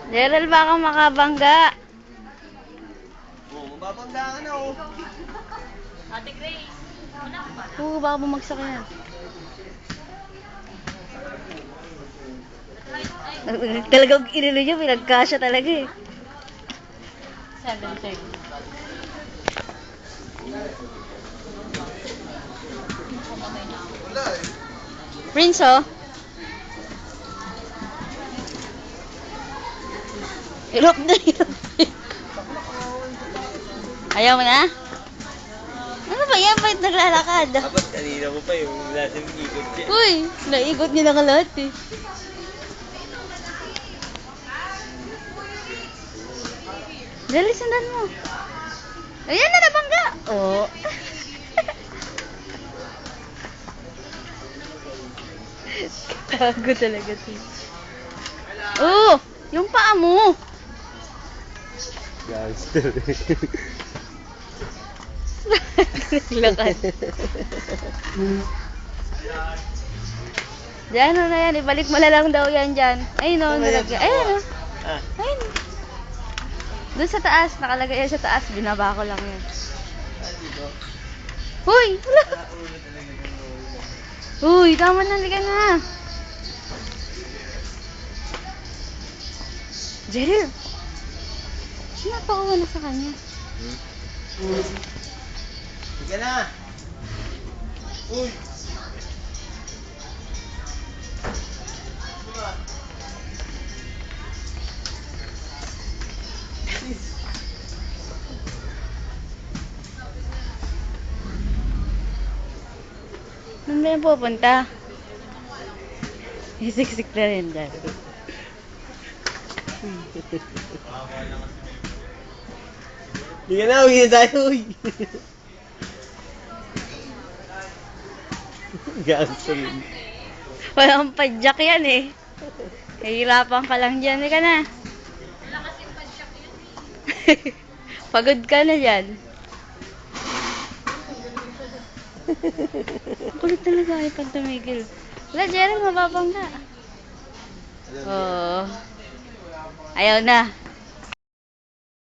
Gerald, baka makabangga. Oo, mababangga ka na oh. Ate Grace, wala ka ba? Oo, baka bumagsak yan. Talagang inilo niya, pinagkasya talaga eh. 7:30. Wala eh. Prince, oh. Ilok na, ilok na. Ayaw mo na? Ano ba yan? Bakit naglalakad? Dapat kanina mo pa yung natin ikot siya. Uy, naigot niya na ka lahat eh. Dali, sundan mo. Ayan na, nabangga. Oo. Oh. Tago talaga to. Oh, yung paa mo. Gangster. Naglakad. Diyan na yan, ibalik mo na lang daw yan dyan. Ayun o, nilagyan. Ayun o. Ah, Ayun. Doon sa taas, nakalagay yan sa taas. Binaba ko lang yan. Huy! Wala! Uy, tama na, liga na. Jerry! Sinapakuha na sa kanya. sige na. Uy. Saan ba yan pupunta? Isiksik na rin dyan. Sige na, uwi na tayo. Uy. Gangster. Walang padjak yan eh. Hihirapan ka lang dyan. Ika na. Wala kasing padyak yun. Pagod ka na dyan. Kulit talaga ay pag tumigil. Wala, Gerald, mababangga. Oo. Ayaw na.